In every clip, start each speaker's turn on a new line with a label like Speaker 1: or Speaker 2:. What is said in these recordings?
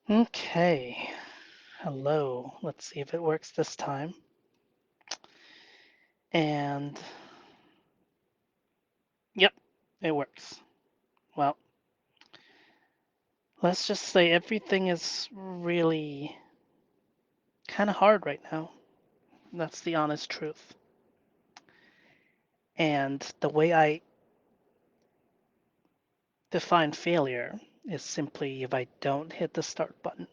Speaker 1: Okay, hello. Let's see if it works this time. And yep, it works. Well, let's just say everything is really kind of hard right now. That's the honest truth. And the way I define failure is simply if I don't hit the start button.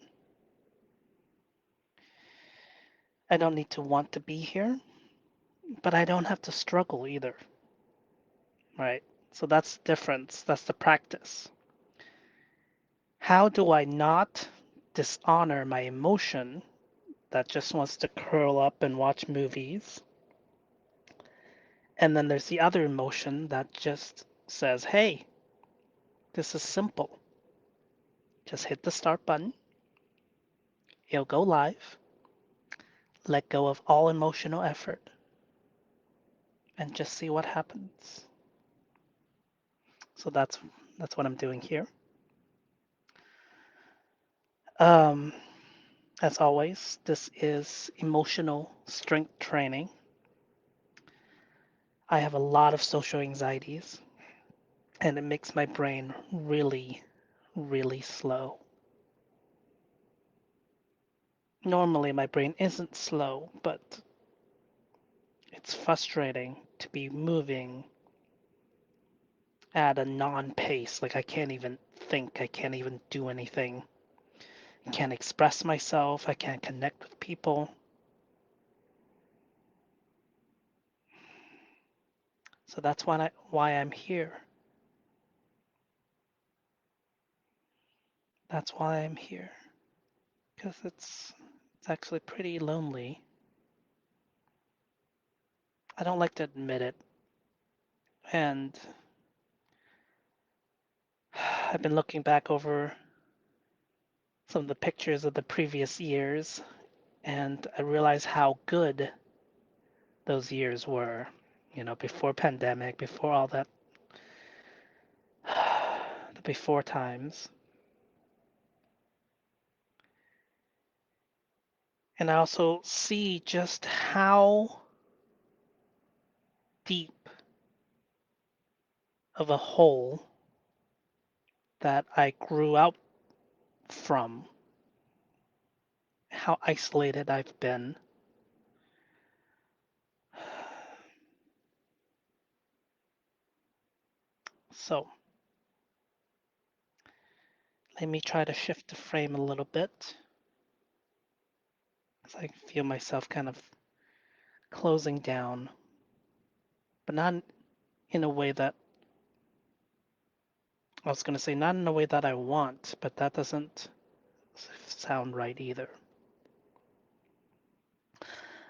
Speaker 1: I don't need to want to be here, but I don't have to struggle either, right? So that's the difference. That's the practice. How do I not dishonor my emotion that just wants to curl up and watch movies? And then there's the other emotion that just says, hey, this is simple. Just hit the start button, it'll go live, let go of all emotional effort, and just see what happens. So that's what I'm doing here. Um, as always, this is emotional strength training. I have a lot of social anxieties, and it makes my brain really, really slow. Normally, my brain isn't slow, but it's frustrating to be moving at a non-pace. Like I can't even think, I can't even do anything. I can't express myself, I can't connect with people. So that's why I'm here. That's why I'm here. Because it's actually pretty lonely. I don't like to admit it. And I've been looking back over some of the pictures of the previous years, and I realize how good those years were. Before pandemic, before all that, the before times. And I also see just how deep of a hole that I grew out from, how isolated I've been. So let me try to shift the frame a little bit, because I feel myself kind of closing down, but not in a way that I was going to say, not in a way that I want, but that doesn't sound right either.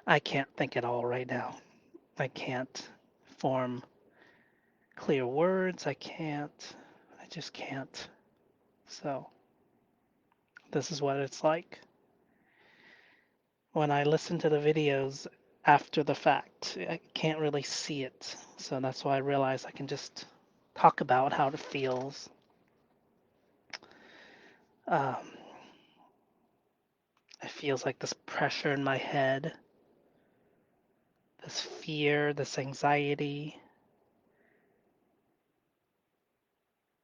Speaker 1: I can't think at all right now. I can't form clear words. I just can't. So, this is what it's like when I listen to the videos after the fact. I can't really see it. So, that's why I realize I can just talk about how it feels. Um, it feels like this pressure in my head, this fear, this anxiety.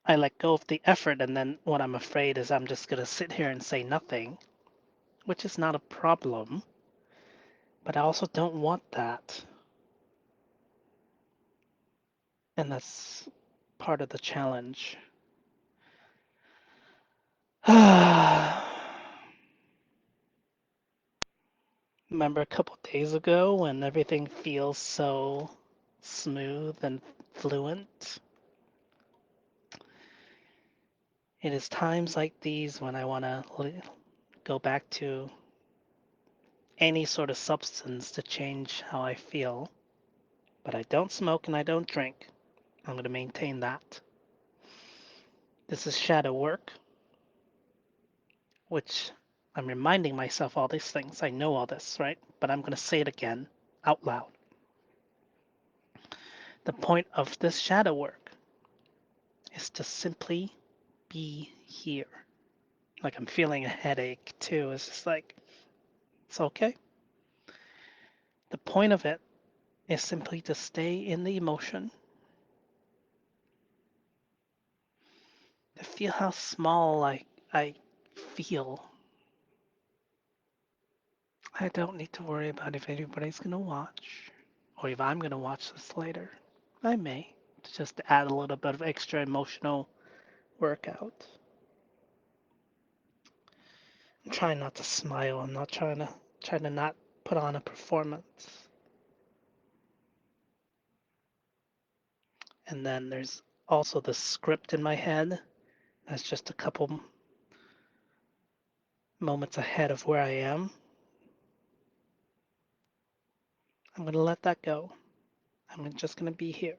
Speaker 1: I let go of the effort, and then what I'm afraid is I'm just going to sit here and say nothing, which is not a problem, but I also don't want that. And that's part of the challenge. Remember a couple days ago when everything feels so smooth and fluent? It is times like these when I want to go back to any sort of substance to change how I feel. But I don't smoke and I don't drink. I'm going to maintain that. This is shadow work, which I'm reminding myself all these things. I know all this, right? But I'm going to say it again out loud. The point of this shadow work is to simply be here. Like I'm feeling a headache too. It's just like, it's okay. The point of it is simply to stay in the emotion, to feel how small I feel. I don't need to worry about if anybody's going to watch or if I'm going to watch this later. I may, just to add a little bit of extra emotional workout. I'm trying not to smile. I'm not trying to not put on a performance. And then there's also the script in my head. That's just a couple moments ahead of where I am. I'm going to let that go. I'm just going to be here.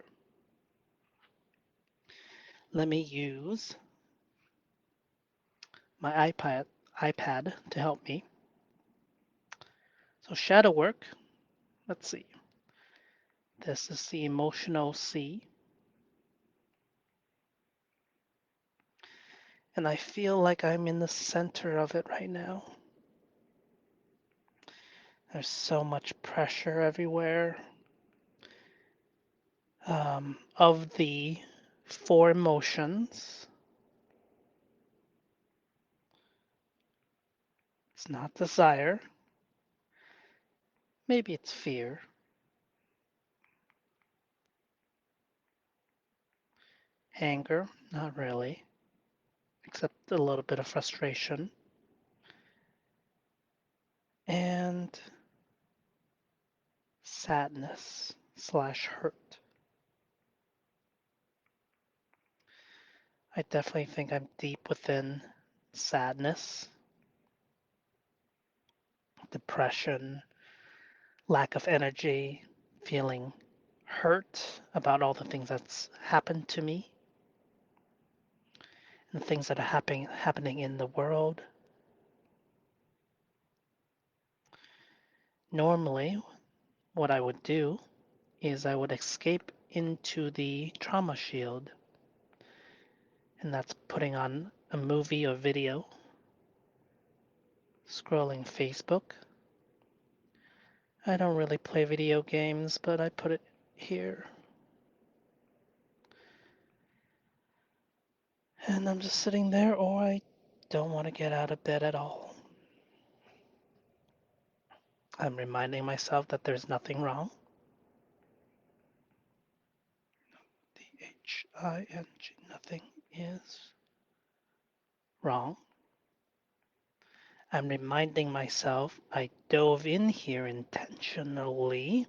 Speaker 1: Let me use my iPad to help me. So shadow work, let's see. This is the emotional C. And I feel like I'm in the center of it right now. There's so much pressure everywhere. Of the four emotions, it's not desire. Maybe it's fear. Anger, not really, except a little bit of frustration. And sadness slash hurt. I definitely think I'm deep within sadness, depression, lack of energy, feeling hurt about all the things that's happened to me and things that are happening in the world. Normally, what I would do is I would escape into the trauma shield, and that's putting on a movie or video, scrolling Facebook. I don't really play video games, but I put it here. And I'm just sitting there, or I don't want to get out of bed at all. I'm reminding myself that there's nothing wrong. THING, nothing is wrong. I'm reminding myself I dove in here intentionally.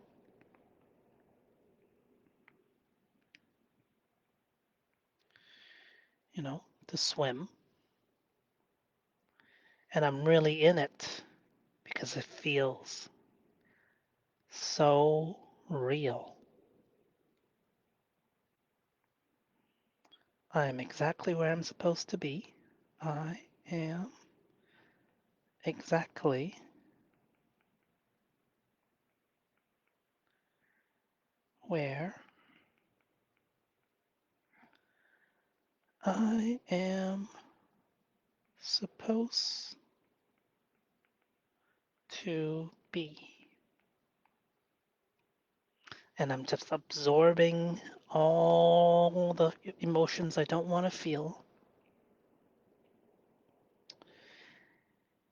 Speaker 1: To swim. And I'm really in it because it feels so real. I'm exactly where I'm supposed to be. I am exactly where I am supposed to be. And I'm just absorbing all the emotions I don't want to feel.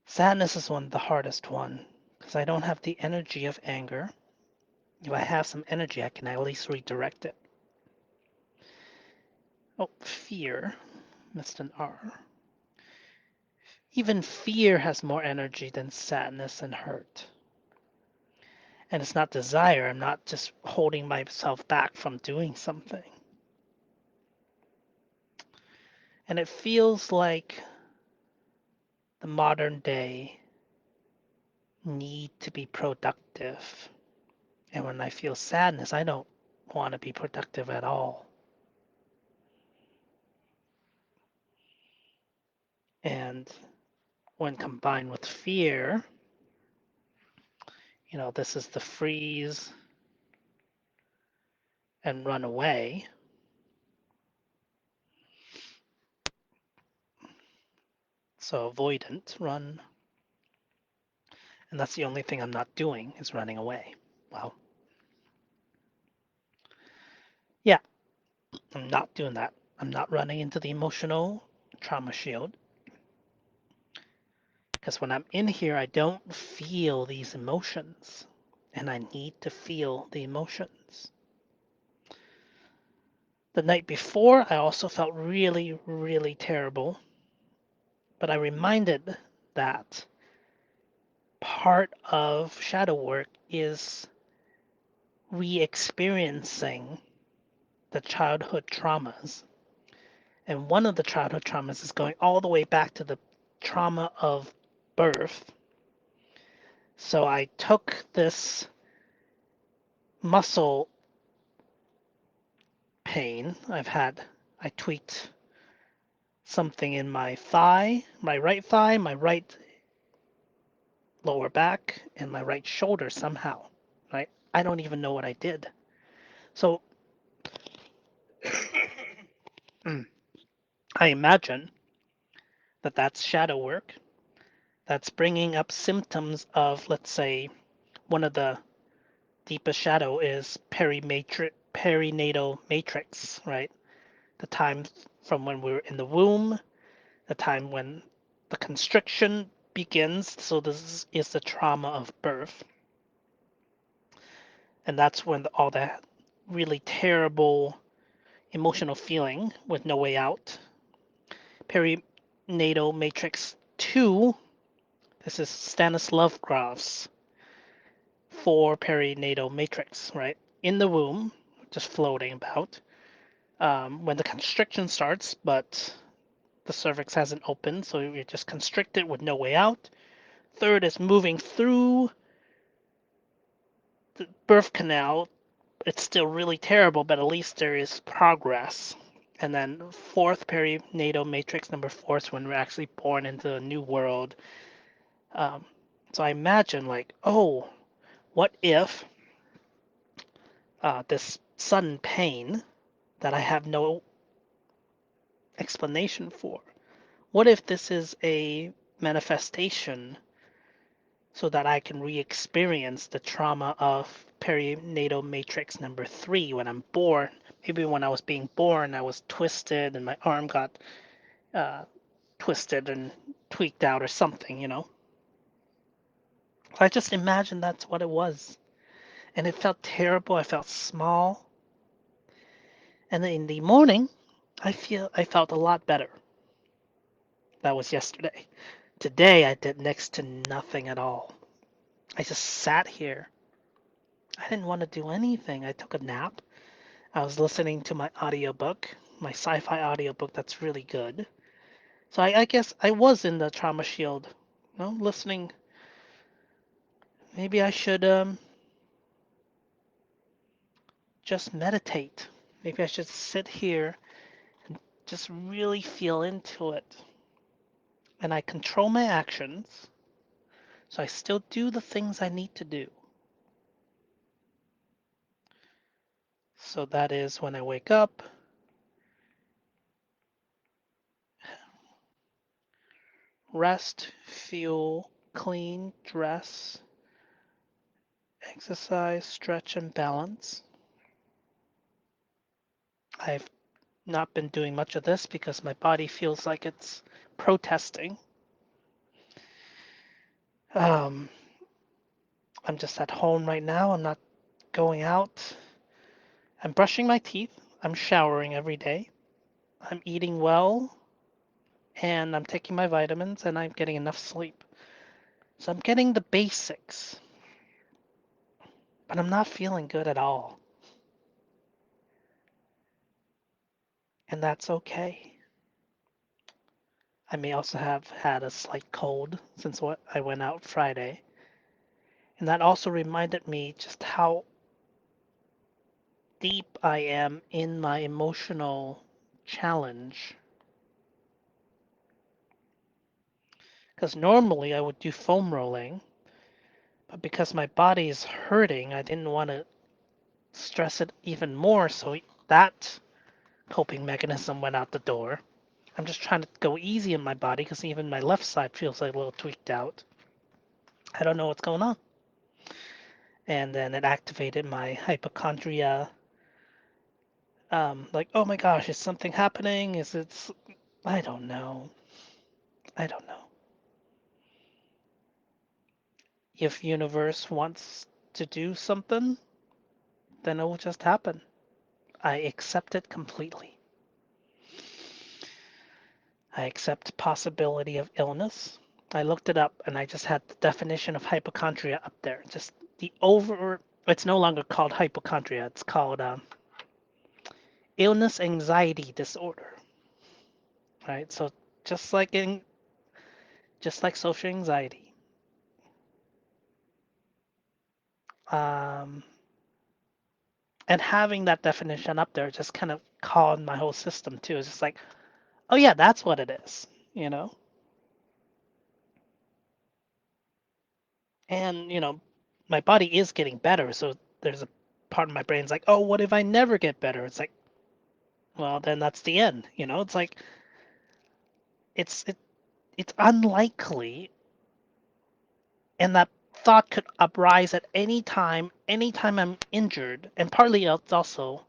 Speaker 1: Sadness is the hardest one because I don't have the energy of anger. If I have some energy, I can at least redirect it. Oh, fear. Missed an R. Even fear has more energy than sadness and hurt. And it's not desire. I'm not just holding myself back from doing something. And it feels like the modern day need to be productive. And when I feel sadness, I don't want to be productive at all. And when combined with fear, this is the freeze and run away. So avoidant, run, and that's the only thing I'm not doing is running away. Well, yeah, I'm not doing that. I'm not running into the emotional trauma shield because when I'm in here, I don't feel these emotions, and I need to feel the emotions. The night before, I also felt really, really terrible, but I reminded that part of shadow work is re experiencing the childhood traumas. And one of the childhood traumas is going all the way back to the trauma of birth. So I took this muscle pain I've had, I tweaked something in my thigh, my right lower back, and my right shoulder somehow. Right? I don't even know what I did. So I imagine that that's shadow work. That's bringing up symptoms of, let's say, one of the deepest shadow is perinatal matrix, right? The time from when we're in the womb, the time when the constriction begins. So this is the trauma of birth, and that's when all that really terrible emotional feeling with no way out. Perinatal matrix 2. This is Stanislav's for perinatal matrix, right? In the womb, just floating about. When the constriction starts, but the cervix hasn't opened, so you're just constricted with no way out. Third is moving through the birth canal. It's still really terrible, but at least there is progress. And then fourth perinatal matrix, number four, is when we're actually born into a new world. Um, so I imagine, like, oh, what if this sudden pain that I have no explanation for, what if this is a manifestation so that I can re experience the trauma of perinatal matrix number three when I'm born? Maybe when I was being born, I was twisted and my arm got uh, twisted and tweaked out or something, you know? So I just imagined that's what it was. And it felt terrible. I felt small. And then in the morning, I felt a lot better. That was yesterday. Today, I did next to nothing at all. I just sat here. I didn't want to do anything. I took a nap. I was listening to my audiobook, my sci-fi audiobook that's really good. So I guess I was in the trauma shield, you know, listening. Maybe I should just meditate. Maybe I should sit here and just really feel into it. And I control my actions, so I still do the things I need to do. So that is when I wake up, rest, fuel, clean, dress, exercise, stretch, and balance. I've not been doing much of this because my body feels like it's protesting. Um, I'm just at home right now. I'm not going out. I'm brushing my teeth. I'm showering every day. I'm eating well. And I'm taking my vitamins and I'm getting enough sleep. So I'm getting the basics. But I'm not feeling good at all. And that's okay. I may also have had a slight cold since what I went out Friday. And that also reminded me just how deep I am in my emotional challenge. Because normally I would do foam rolling, but because my body is hurting, I didn't want to stress it even more. So that coping mechanism went out the door. I'm just trying to go easy in my body because even my left side feels like a little tweaked out. I don't know what's going on. And then it activated my hypochondria. Like, oh my gosh, is something happening? Is it? I don't know. I don't know. If universe wants to do something, then it will just happen. I accept it completely. I accept possibility of illness. I looked it up and I just had the definition of hypochondria up there. Just the over. It's no longer called hypochondria. It's called illness anxiety disorder. Right. So just like in just like social anxiety, um, and having that definition up there just kind of calmed my whole system too. It's just like, oh yeah, that's what it is. You know. And my body is getting better, so there's a part of my brain's like, oh, what if I never get better? It's like, well, then that's the end. It's like it's it, it's unlikely, and that thought could uprise at anytime I'm injured, and partly it's also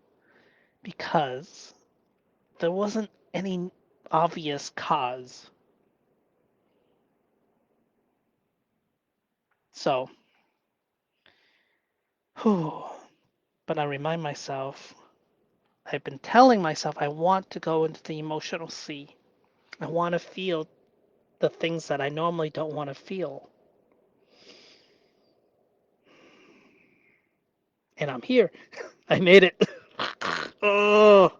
Speaker 1: because there wasn't any obvious cause. So, whew, but I remind myself, I've been telling myself I want to go into the emotional sea. I want to feel the things that I normally don't want to feel. And I'm here. I made it. Oh,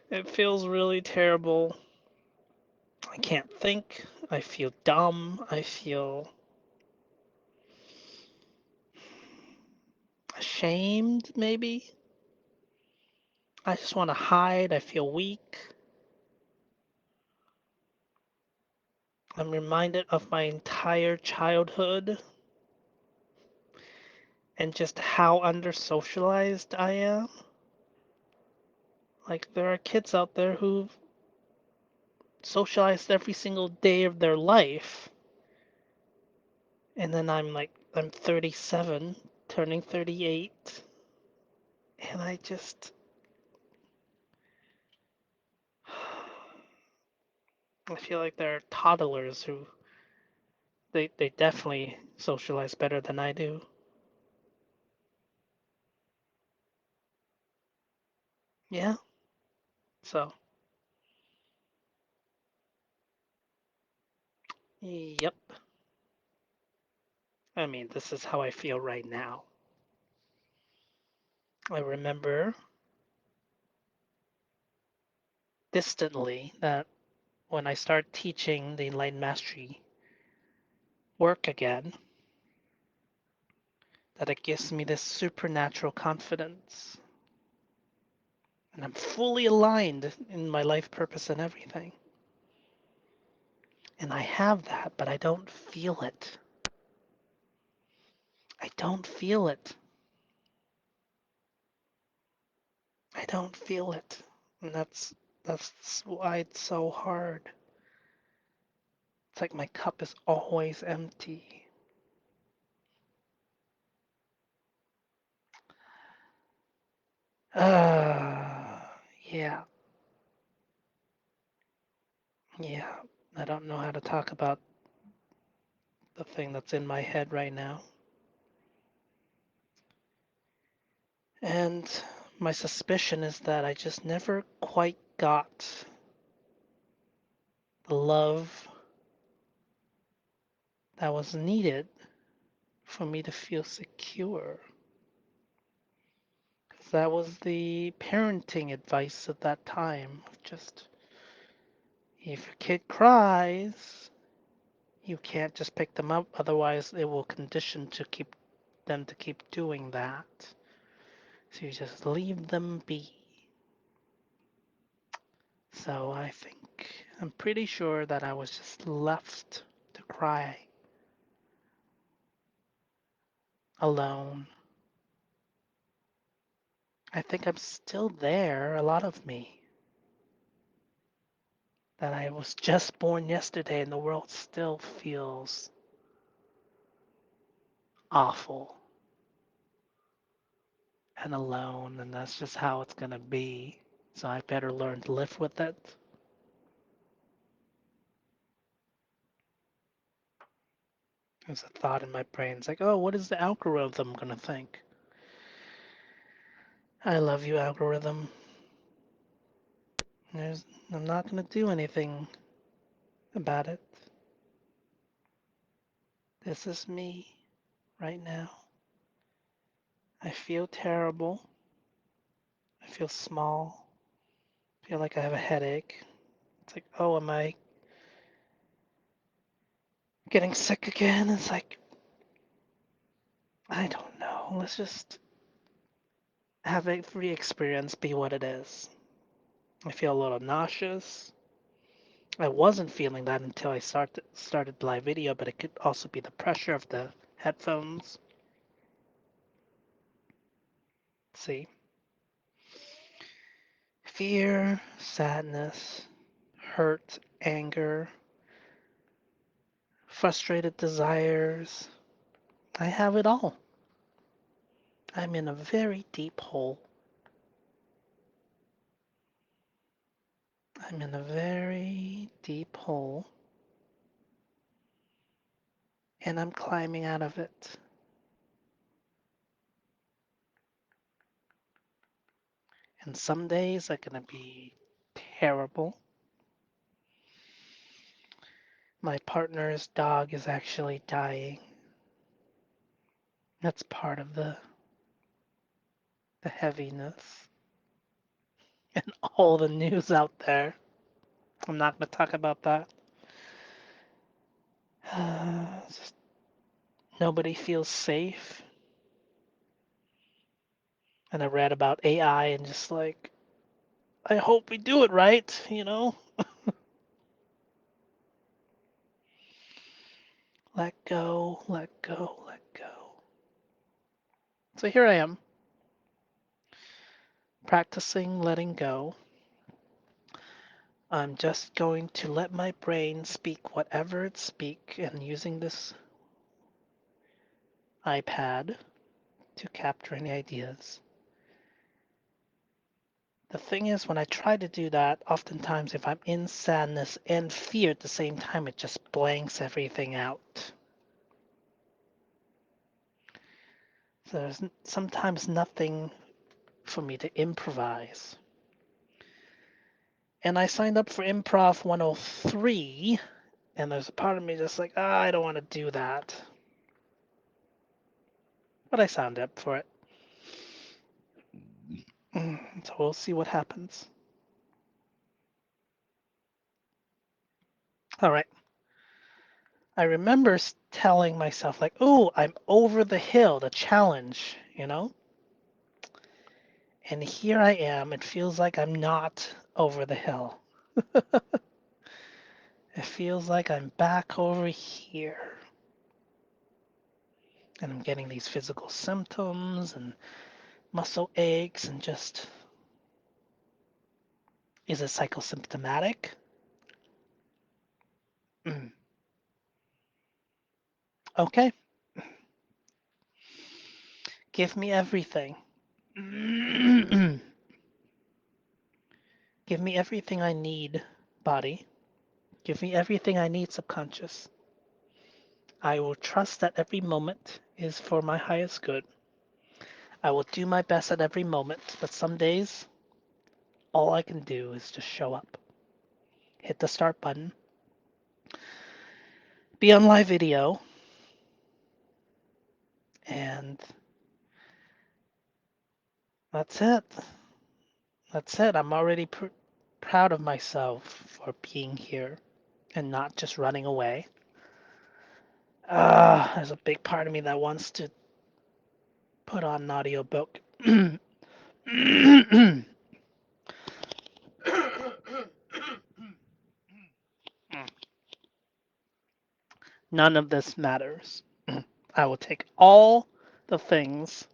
Speaker 1: it feels really terrible. I can't think. I feel dumb. I feel ashamed, maybe. I just want to hide. I feel weak. I'm reminded of my entire childhood and just how under socialized I am. Like, there are kids out there who've socialized every single day of their life. And then I'm 37, turning 38, and I feel like there are toddlers who they definitely socialize better than I do. Yeah. So, yep. I mean, this is how I feel right now. I remember distantly that when I start teaching the Enlightened Mastery work again, that it gives me this supernatural confidence. And I'm fully aligned in my life purpose and everything. And I have that, but I don't feel it. I don't feel it. I don't feel it. And that's why it's so hard. It's like my cup is always empty. Uh, yeah, yeah. I don't know how to talk about the thing that's in my head right now. And my suspicion is that I just never quite got the love that was needed for me to feel secure. That was the parenting advice at that time. Just if your kid cries, you can't just pick them up, otherwise it will condition to keep them to keep doing that. So you just leave them be. So I'm pretty sure that I was just left to cry alone. I think I'm still there, a lot of me. that I was just born yesterday and the world still feels awful and alone, and that's just how it's gonna be. So I better learn to live with it. There's a thought in my brain. It's like, oh, what is the algorithm gonna think? I love you, algorithm. There's, I'm not gonna do anything about it. This is me right now. I feel terrible. I feel small. I feel like I have a headache. It's like, oh, am I getting sick again? It's like, I don't know. Let's just have every experience be what it is. I feel a little nauseous. I wasn't feeling that until I started live video, but it could also be the pressure of the headphones. See? Fear, sadness, hurt, anger, frustrated desires. I have it all. I'm in a very deep hole. I'm in a very deep hole, and I'm climbing out of it. And some days are going to be terrible. My partner's dog is actually dying. That's part of the heaviness and all the news out there. I'm not going to talk about that. Just nobody feels safe. And I read about AI and just like, I hope we do it right, you know? Let go, let go, let go. So here I am, practicing letting go. I'm just going to let my brain speak whatever it speaks and using this iPad to capture any ideas. The thing is, when I try to do that, oftentimes if I'm in sadness and fear at the same time, it just blanks everything out. So there's sometimes nothing for me to improvise. And I signed up for Improv 103, and there's a part of me just like, I don't want to do that. But I signed up for it. So we'll see what happens. All right. I remember telling myself, like, oh, I'm over the hill, the challenge, you know? And here I am. It feels like I'm not over the hill. It feels like I'm back over here. And I'm getting these physical symptoms and muscle aches and just, is it psychosymptomatic? Mm. Okay, give me everything. Give me everything I need, body. Give me everything I need, subconscious. I will trust that every moment is for my highest good. I will do my best at every moment, but some days, all I can do is just show up, hit the start button, be on live video, and that's it. That's it. I'm already proud of myself for being here and not just running away. There's a big part of me that wants to put on an audiobook. None of this matters. I will take all the things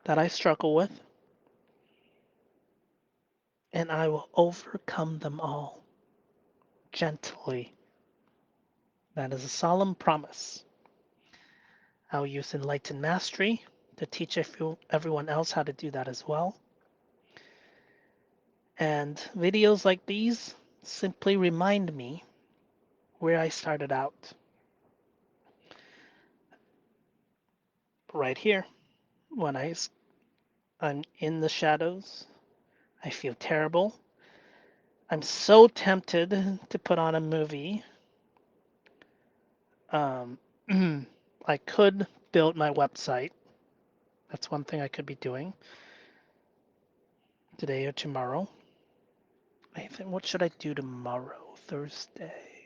Speaker 1: that I struggle with and I will overcome them all. gently. That is a solemn promise. I'll use enlightened mastery to teach everyone else how to do that as well. And videos like these simply remind me where I started out. Right here, when I'm in the shadows, I feel terrible. I'm so tempted to put on a movie. Um, I could build my website. That's one thing I could be doing today or tomorrow. I think, what should I do tomorrow? Thursday.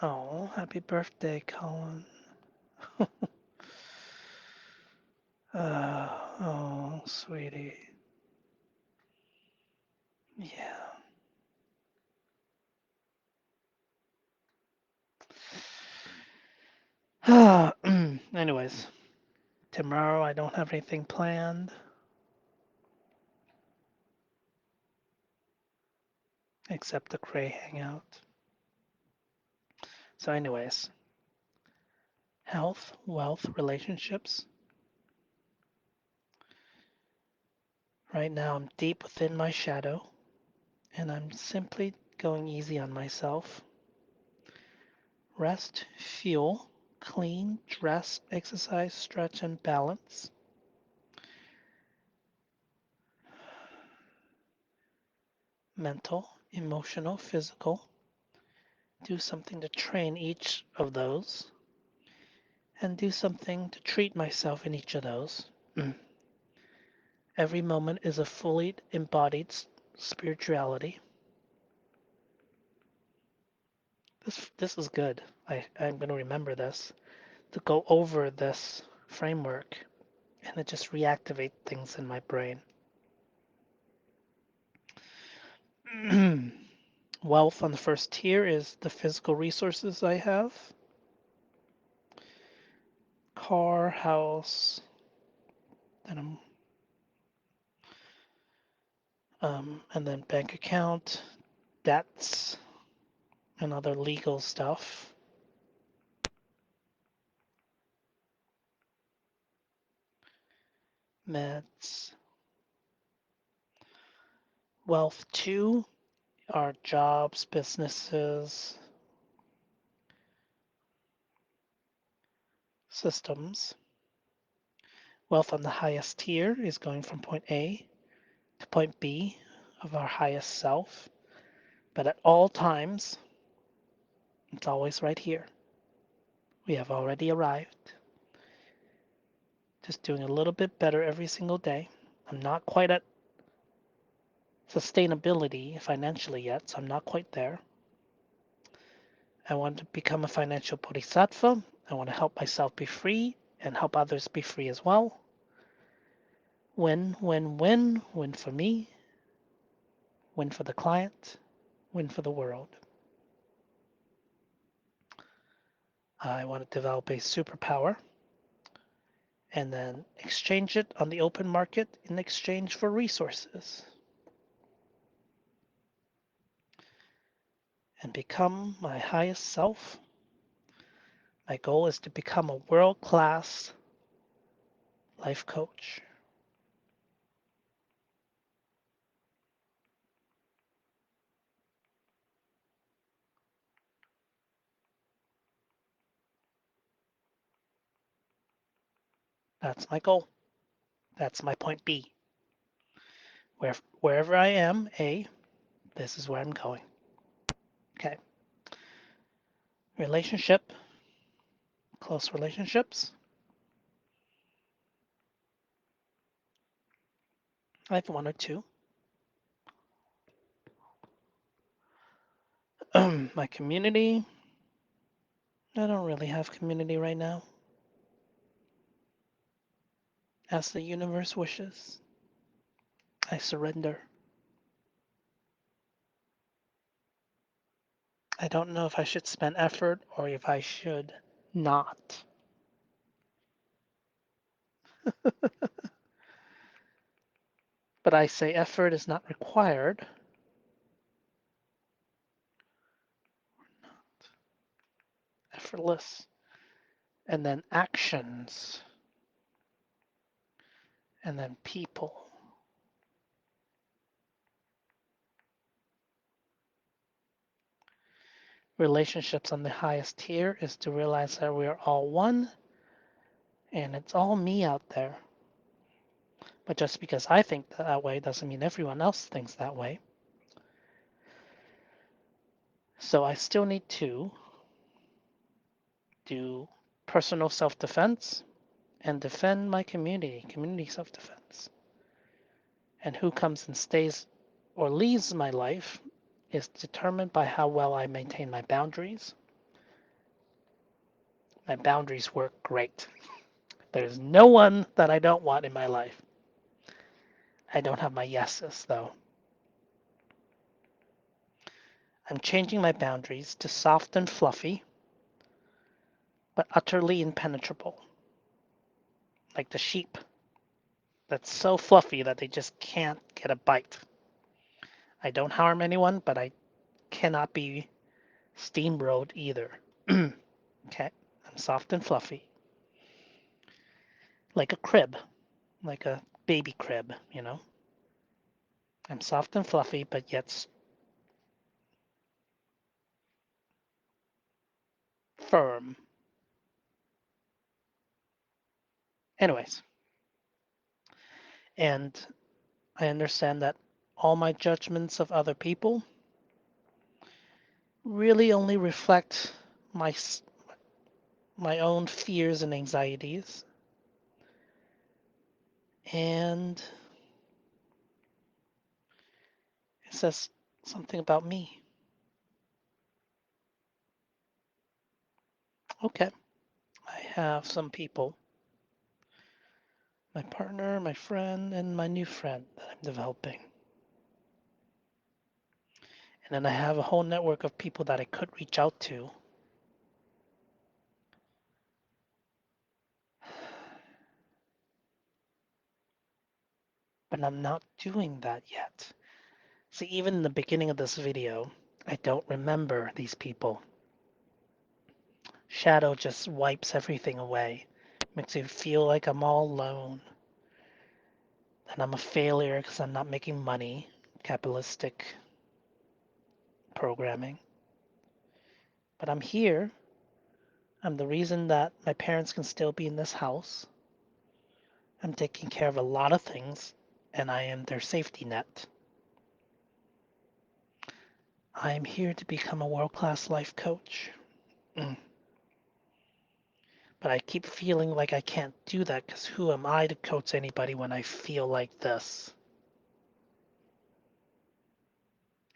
Speaker 1: Oh, happy birthday, Colin. Oh, sweetie. Yeah. Anyways, tomorrow I don't have anything planned except the Cray hangout. So, anyways, health, wealth, relationships. Right now I'm deep within my shadow and I'm simply going easy on myself. Rest, fuel, clean, dress, exercise, stretch, and balance. Mental, emotional, physical. Do something to train each of those and do something to treat myself in each of those. Every moment is a fully embodied spirituality. This is good. I'm going to remember this, to go over this framework and it just reactivate things in my brain. Wealth on the first tier is the physical resources I have. Car, house, and and then bank account, debts, and other legal stuff. Meds. Wealth 2 are jobs, businesses, systems. Wealth on the highest tier is going from point A to point B of our highest self, but at all times, it's always right here. We have already arrived. Just doing a little bit better every single day. I'm not quite at sustainability financially yet, so I'm not quite there. I want to become a financial bodhisattva. I want to help myself be free and help others be free as well. Win, win, win. Win for me, win for the client, win for the world. I want to develop a superpower and then exchange it on the open market in exchange for resources and become my highest self. My goal is to become a world-class life coach. That's my goal. That's my point B. Wherever I am, A, this is where I'm going. Okay. Relationship, close relationships. I have one or two. My community, I don't really have community right now. As the universe wishes, I surrender. I don't know if I should spend effort or if I should not. But I say effort is not required. effortless. And then actions, and then people. Relationships on the highest tier is to realize that we are all one and it's all me out there. But just because I think that way doesn't mean everyone else thinks that way. So I still need to do personal self defense and defend my community self defense. And who comes and stays or leaves my life is determined by how well I maintain my boundaries. My boundaries work great. There's no one that I don't want in my life. I don't have my yeses, though. I'm changing my boundaries to soft and fluffy, but utterly impenetrable. Like the sheep that's so fluffy that they just can't get a bite. I don't harm anyone, but I cannot be steamrolled either. Okay? I'm soft and fluffy. Like a crib, like a baby crib, you know? I'm soft and fluffy, but yet firm. Anyways, and I understand that all my judgments of other people really only reflect my my own fears and anxieties, and it says something about me. Okay, I have some people, my partner, my friend, and my new friend that I'm developing. And then I have a whole network of people that I could reach out to. But I'm not doing that yet. See, even in the beginning of this video, I don't remember these people. Shadow just wipes everything away. Makes me feel like I'm all alone. And I'm a failure because I'm not making money. Capitalistic programming. But I'm here. I'm the reason that my parents can still be in this house. I'm taking care of a lot of things, and I am their safety net. I am here to become a world-class life coach. Mm. But I keep feeling like I can't do that because who am I to coach anybody when I feel like this?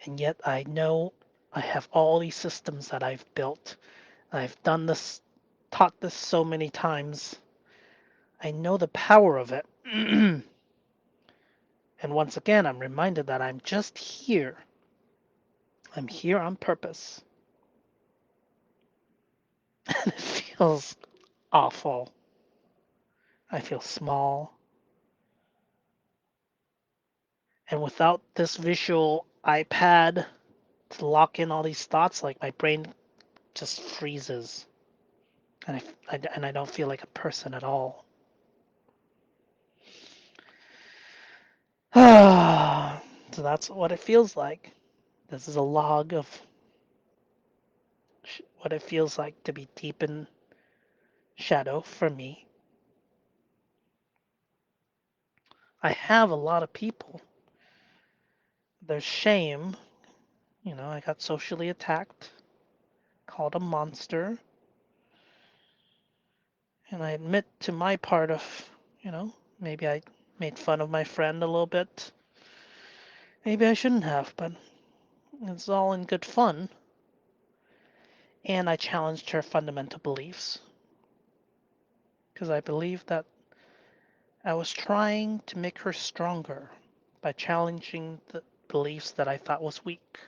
Speaker 1: And yet I know I have all these systems that I've built. I've done this, taught this so many times. I know the power of it. And once again, I'm reminded that I'm just here. I'm here on purpose. And it feels awful. I feel small. And without this visual iPad to lock in all these thoughts, like my brain just freezes. And I don't feel like a person at all. So that's what it feels like. This is a log of what it feels like to be deep in shadow for me. I have a lot of people. There's shame. You know, I got socially attacked, called a monster, and I admit to my part of, maybe I made fun of my friend a little bit. Maybe I shouldn't have, but it's all in good fun. And I challenged her fundamental beliefs because I believe that I was trying to make her stronger by challenging the beliefs that I thought was weak.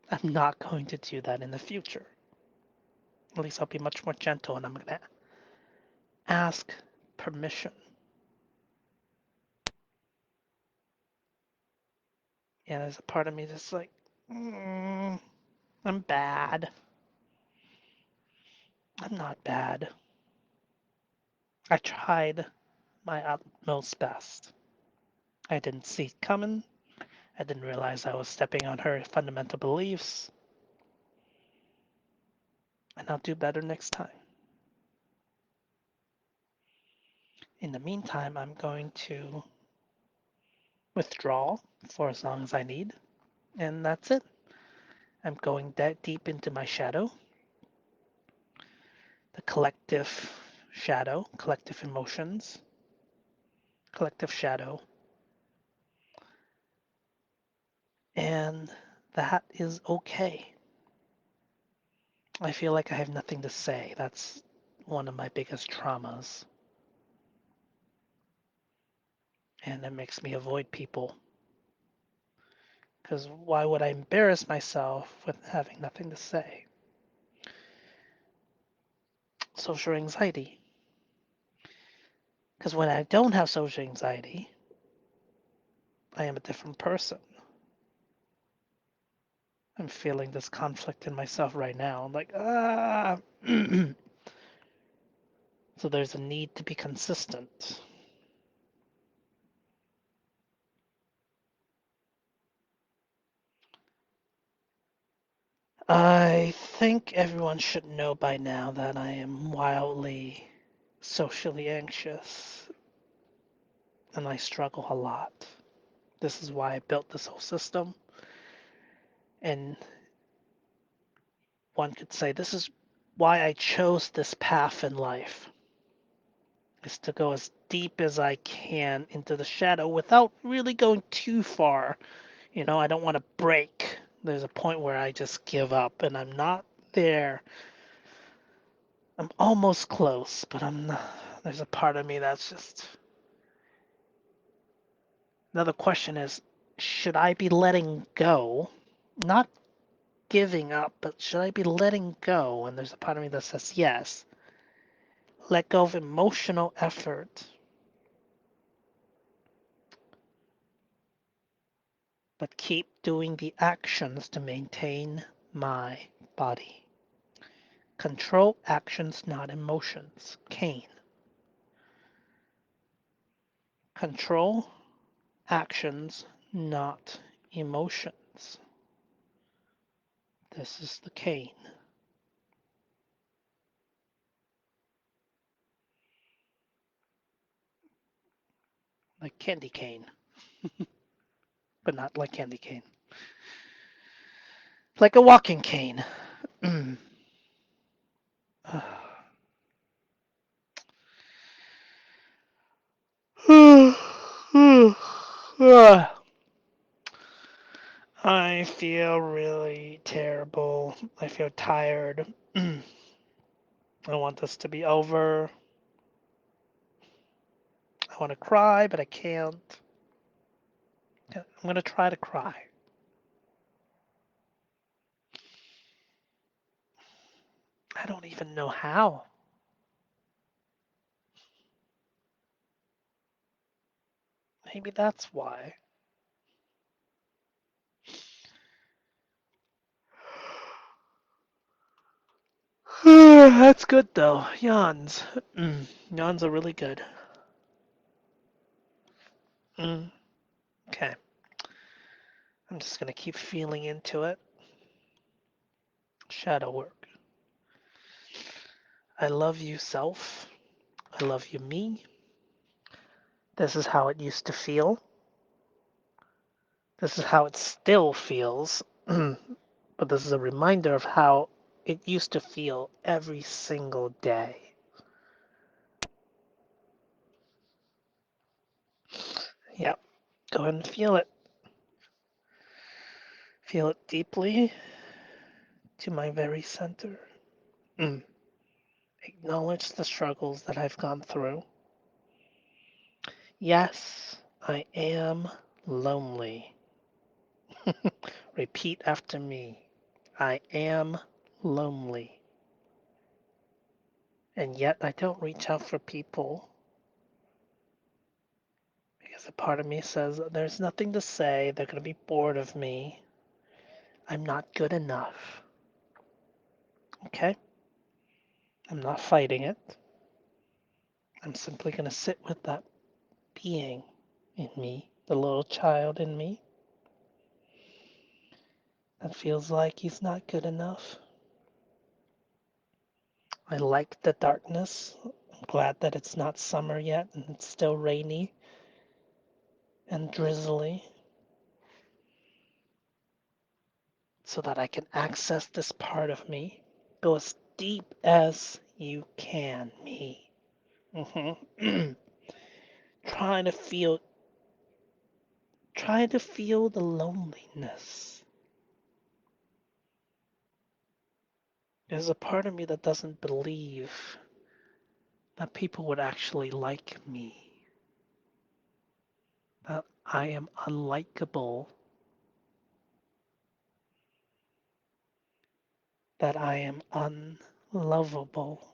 Speaker 1: I'm not going to do that in the future. At least I'll be much more gentle and I'm going to ask permission. Yeah, there's a part of me that's like, I'm bad. I'm not bad. I tried my utmost best. I didn't see it coming. I didn't realize I was stepping on her fundamental beliefs, and I'll do better next time. In the meantime, I'm going to withdraw for as long as I need, and that's it. I'm going that deep into my shadow, the collective shadow, collective emotions, collective shadow, and that is okay. I feel like I have nothing to say. That's one of my biggest traumas, and it makes me avoid people. Because why would I embarrass myself with having nothing to say? Social anxiety. Because when I don't have social anxiety, I am a different person. I'm feeling this conflict in myself right now. I'm like, ah. So there's a need to be consistent. I think everyone should know by now that I am wildly socially anxious and I struggle a lot. This is why I built this whole system. And one could say this is why I chose this path in life, is to go as deep as I can into the shadow without really going too far. I don't want to break. There's a point where I just give up, and I'm not there. I'm almost close, but I'm not. There's a part of me that's just. Another question is, should I be letting go? Not giving up, but should I be letting go? And there's a part of me that says yes. Let go of emotional effort, but keep doing the actions to maintain my body. Control actions, not emotions. Cain. Control actions, not emotions. This is the Cain. Like candy cane, but not like candy cane. Like a walking cane. I feel really terrible. I feel tired. I want this to be over. I want to cry, but I can't. I'm going to try to cry. I don't even know how. Maybe that's why. That's good though. Yawns. Yawns are really good. Mm, okay. I'm just going to keep feeling into it. Shadow work. I love you, self. I love you, me. This is how it used to feel. This is how it still feels. But this is a reminder of how it used to feel every single day. Yep. Go ahead and feel it. Feel it deeply to my very center. Mm. Acknowledge the struggles that I've gone through. Yes, I am lonely. Repeat after me. I am lonely. And yet I don't reach out for people because a part of me says there's nothing to say. They're going to be bored of me. I'm not good enough. Okay? I'm not fighting it. I'm simply going to sit with that being in me, the little child in me that feels like he's not good enough. I like the darkness. I'm glad that it's not summer yet and it's still rainy and drizzly so that I can access this part of me. Go as deep as you can, me. trying to feel trying to feel the loneliness. There's a part of me that doesn't believe that people would actually like me, that I am unlikable, that I am unlovable,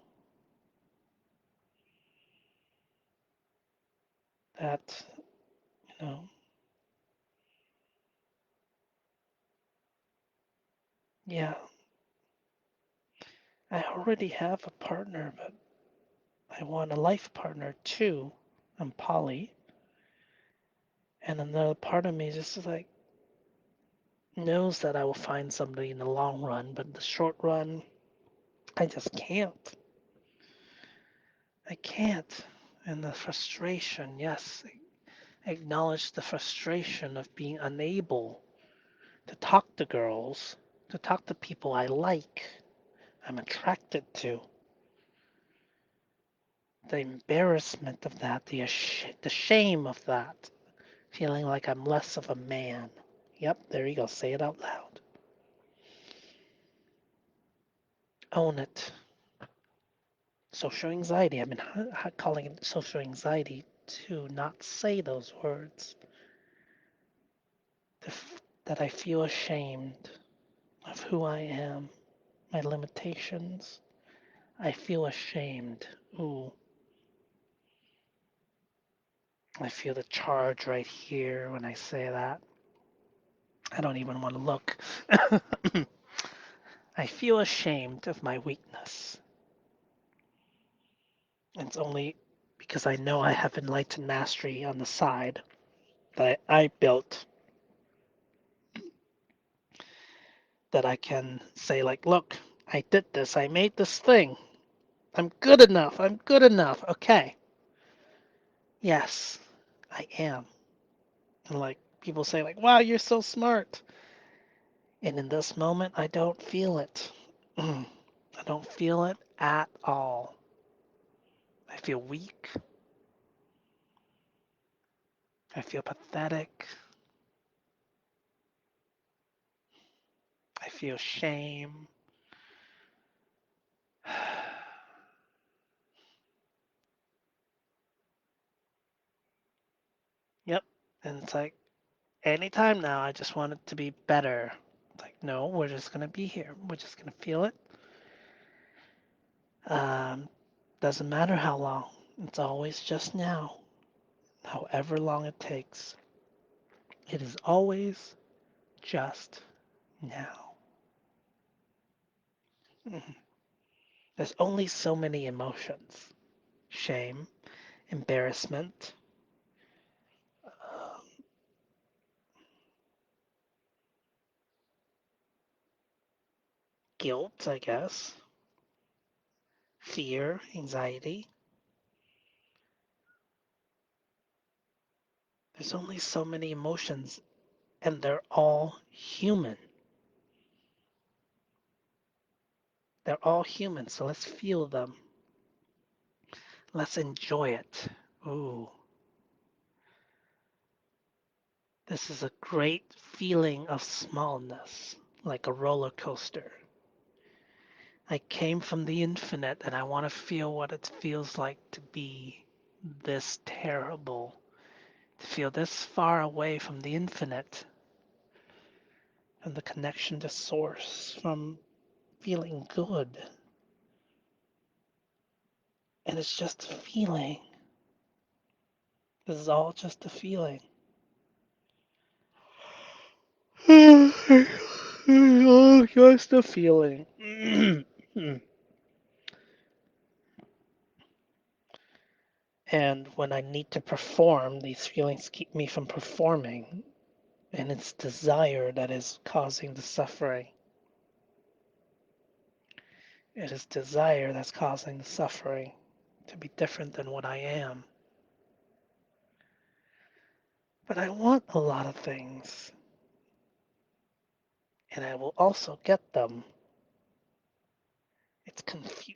Speaker 1: that, you know, yeah, I already have a partner, but I want a life partner too. I'm poly. And another part of me is just like knows that I will find somebody in the long run, but in the short run, I just can't. I can't. And the frustration, yes, acknowledge the frustration of being unable to talk to girls, to talk to people I like, I'm attracted to. The embarrassment of that, the shame of that, feeling like I'm less of a man. Yep, there you go, say it out loud. Own it. Social anxiety, I've been calling it social anxiety to not say those words. That I feel ashamed of who I am, my limitations. I feel ashamed. Ooh, I feel the charge right here when I say that. I don't even want to look. I feel ashamed of my weakness. It's only because I know I have enlightened mastery on the side that I built that I can say, like, look, I did this, I made this thing. I'm good enough, I'm good enough. Okay, yes, I am. And like people say, like, wow, you're so smart. And in this moment, I don't feel it. I don't feel it at all. I feel weak. I feel pathetic. I feel shame. Yep. And it's like, anytime now, I just want it to be better. It's like, no, we're just going to be here. We're just going to feel it. Um, doesn't matter how long. It's always just now, however long it takes. It is always just now. Mhm. There's only so many emotions: shame, embarrassment, um, guilt, I guess, fear, anxiety. There's only so many emotions, and they're all human. They're all human, so let's feel them. Let's enjoy it. Ooh, this is a great feeling of smallness, like a roller coaster. I came from the infinite and I want to feel what it feels like to be this terrible, to feel this far away from the infinite, from the connection to source, from feeling good. And it's just a feeling. This is all just a feeling. Oh, just a feeling. And when I need to perform, these feelings keep me from performing. And it's desire that is causing the suffering. It is desire that's causing the suffering to be different than what I am. But I want a lot of things, and I will also get them.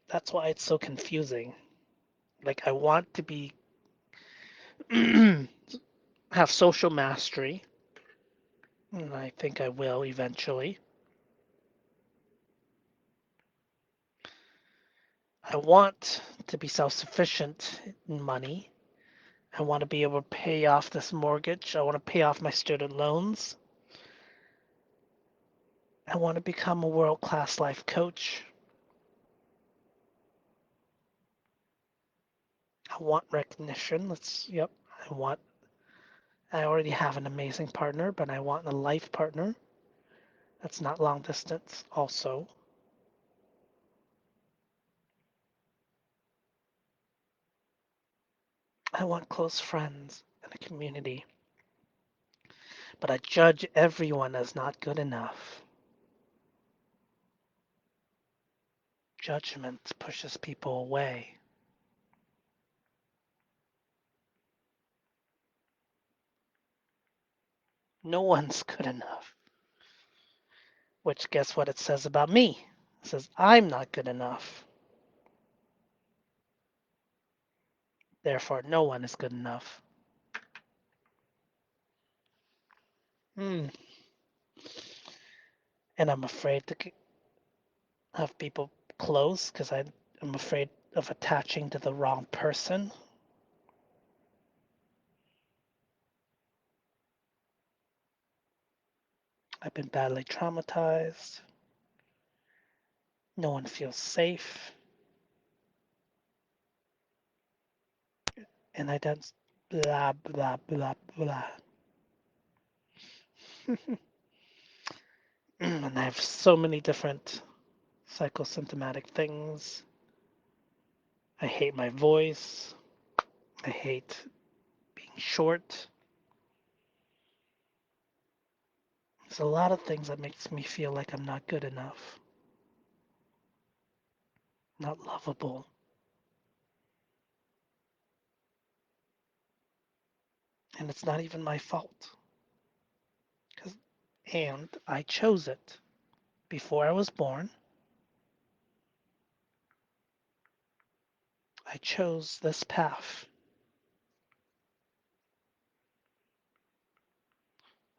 Speaker 1: That's why it's so confusing. Like I want to be have social mastery, and I think I will eventually. I want to be self-sufficient in money. I want to be able to pay off this mortgage. I want to pay off my student loans. I want to become a world-class life coach. I want recognition. Yep. I want, I already have an amazing partner, but I want a life partner that's not long distance also. I want close friends and a community, but I judge everyone as not good enough. Judgment pushes people away. No one's good enough. Which, guess what it says about me? It says I'm not good enough. Therefore, no one is good enough. Mm. And I'm afraid to have people close because I'm afraid of attaching to the wrong person. I've been badly traumatized. No one feels safe. And I don't blah, blah, blah, blah. And I have so many different psychosymptomatic things. I hate my voice. I hate being short. There's a lot of things that makes me feel like I'm not good enough, not lovable. And it's not even my fault. 'Cause, and I chose it. Before I was born, I chose this path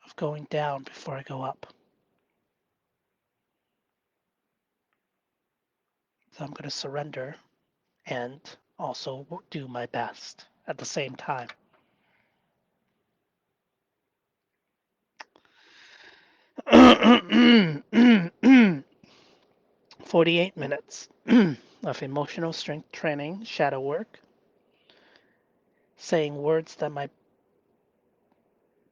Speaker 1: of going down before I go up. So I'm going to surrender and also do my best at the same time. 48 minutes of emotional strength training, shadow work, saying words that my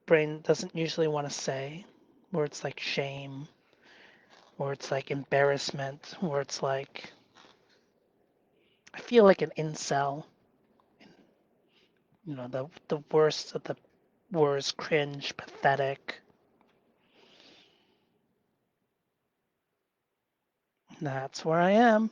Speaker 1: brain doesn't usually want to say, words like shame, words like embarrassment, words like I feel like an incel, the worst of the words, cringe, pathetic. That's where I am.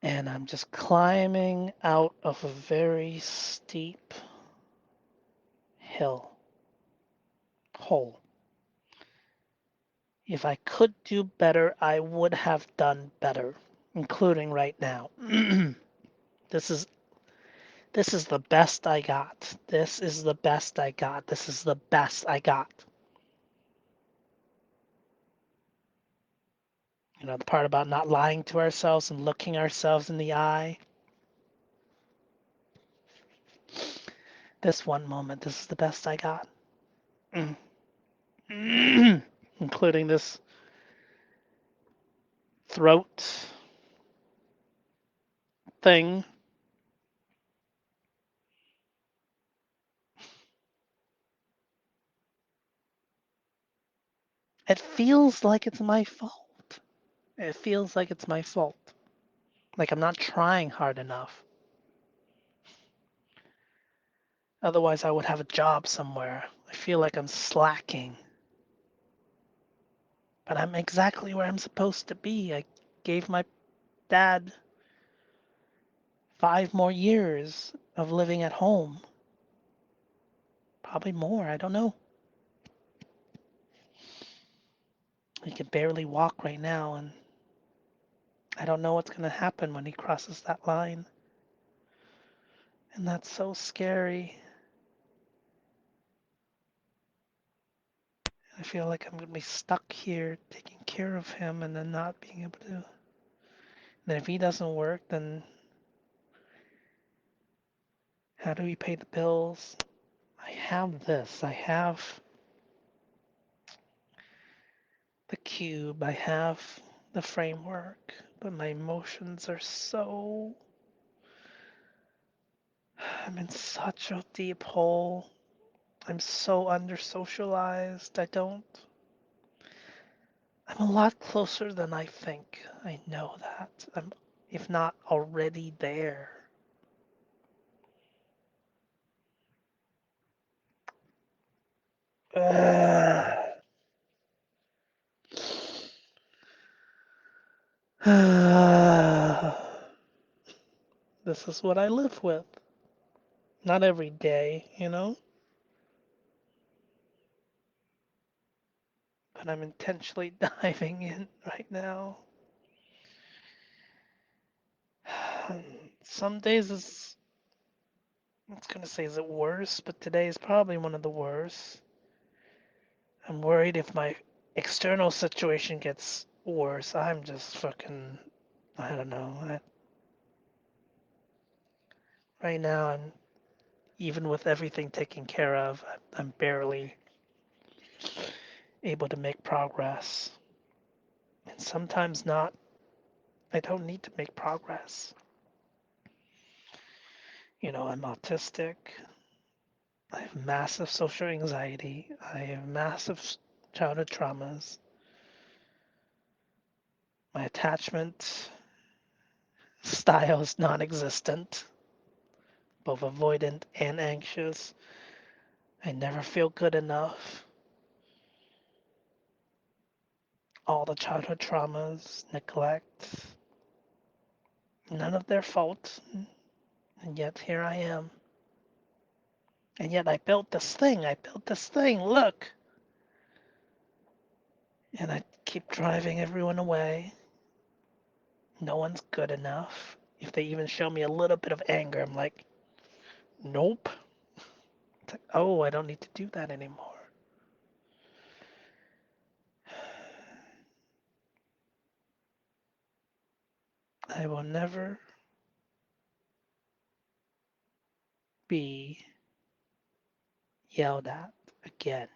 Speaker 1: And I'm just climbing out of a very steep hill hole. If I could do better, I would have done better, including right now. this is this is the best I got. This is the best I got. This is the best I got. The part about not lying to ourselves and looking ourselves in the eye. This one moment, this is the best I got. Including this throat thing. It feels like it's my fault. It feels like it's my fault. Like I'm not trying hard enough. Otherwise, I would have a job somewhere. I feel like I'm slacking. But I'm exactly where I'm supposed to be. I gave my dad 5 more years of living at home. Probably more, I don't know. He can barely walk right now, and I don't know what's going to happen when he crosses that line. And that's so scary. I feel like I'm going to be stuck here taking care of him and then not being able to. And then if he doesn't work, then how do we pay the bills? I have this. I have the cube. I have the framework. But my emotions are so. I'm in such a deep hole. I'm so under socialized. I'm a lot closer than I think. I know that. I'm, if not already there. This is what I live with. Not every day, but I'm intentionally diving in right now. Some days it's gonna say is it worse, but today is probably one of the worst. I'm worried if my external situation gets worse, I'm just fucking, I don't know. Right now, even with everything taken care of, I'm barely able to make progress. And sometimes not, I don't need to make progress. I'm autistic. I have massive social anxiety. I have massive childhood traumas. My attachment style is non existent, both avoidant and anxious. I never feel good enough. All the childhood traumas, neglect, none of their fault. And yet here I am. And yet I built this thing. I built this thing. Look. And I keep driving everyone away. No one's good enough. If they even show me a little bit of anger, I'm like, nope. It's like, oh, I don't need to do that anymore. I will never be yelled at again.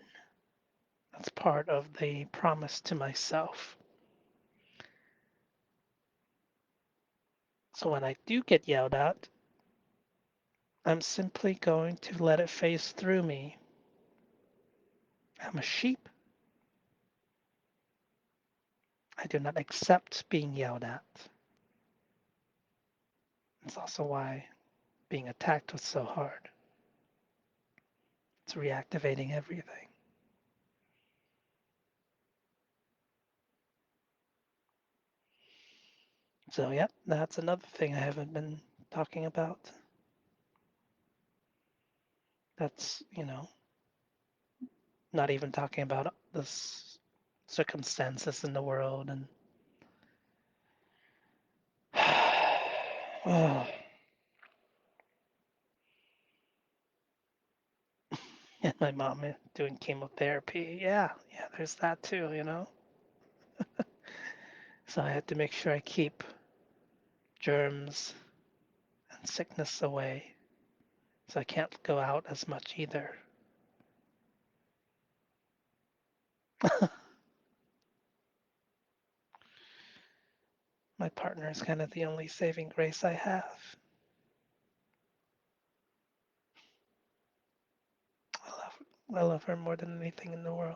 Speaker 1: That's part of the promise to myself. So when I do get yelled at, I'm simply going to let it phase through me. I'm a sheep. I do not accept being yelled at. It's also why being attacked was so hard. It's reactivating everything. So, yep, that's another thing I haven't been talking about. That's, not even talking about the circumstances in the world and oh, and my mom doing chemotherapy. Yeah, yeah, there's that too. So I had to make sure I keep germs and sickness away. So I can't go out as much either. My partner is kind of the only saving grace I have. I love I love her more than anything in the world.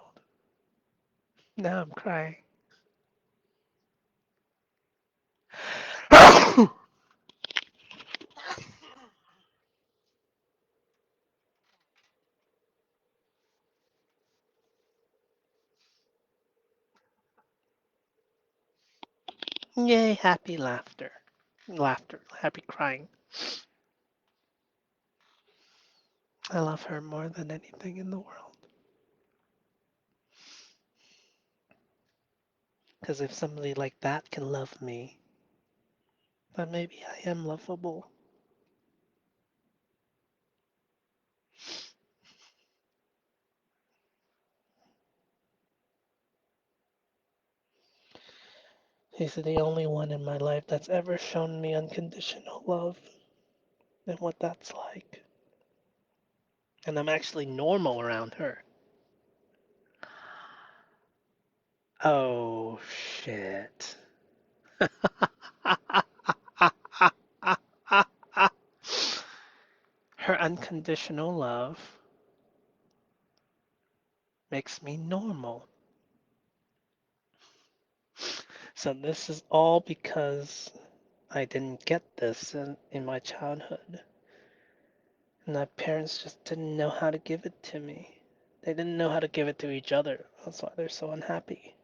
Speaker 1: Now I'm crying. Yay, happy laughter. Laughter, happy crying. I love her more than anything in the world. Because if somebody like that can love me, then maybe I am lovable. She's the only one in my life that's ever shown me unconditional love and what that's like. And I'm actually normal around her. Oh, shit. Her unconditional love makes me normal. So this is all because I didn't get this in my childhood. And my parents just didn't know how to give it to me. They didn't know how to give it to each other. That's why they're so unhappy.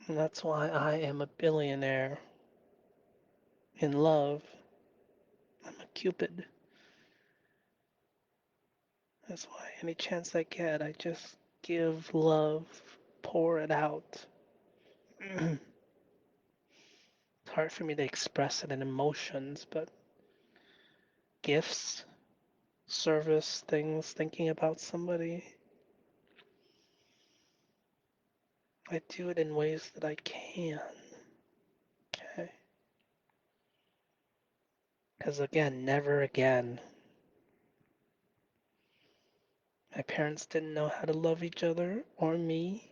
Speaker 1: And that's why I am a billionaire in love. I'm a Cupid. That's why any chance I get, I just give love, pour it out. It's hard for me to express it in emotions, but gifts, service, things, thinking about somebody, I do it in ways that I can. Okay? Because again, never again. My parents didn't know how to love each other or me,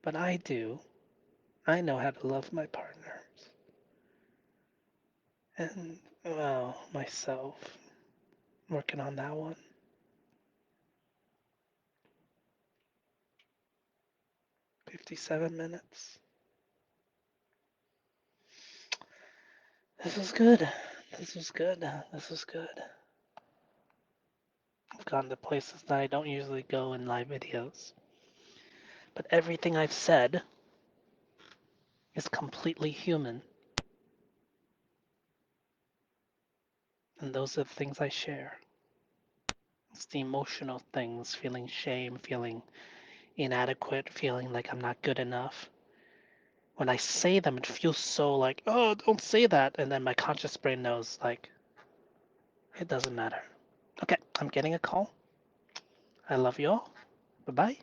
Speaker 1: but I do. I know how to love my partners. And, well, myself. Working on that one. 57 minutes. This is good. This is good. This is good. I've gone to places that I don't usually go in live videos. But everything I've said is completely human. And those are the things I share. It's the emotional things, feeling shame, feeling inadequate, feeling like I'm not good enough. When I say them, it feels so like, oh, don't say that. And then my conscious brain knows, like, it doesn't matter. Okay, I'm getting a call. I love you all. Bye bye.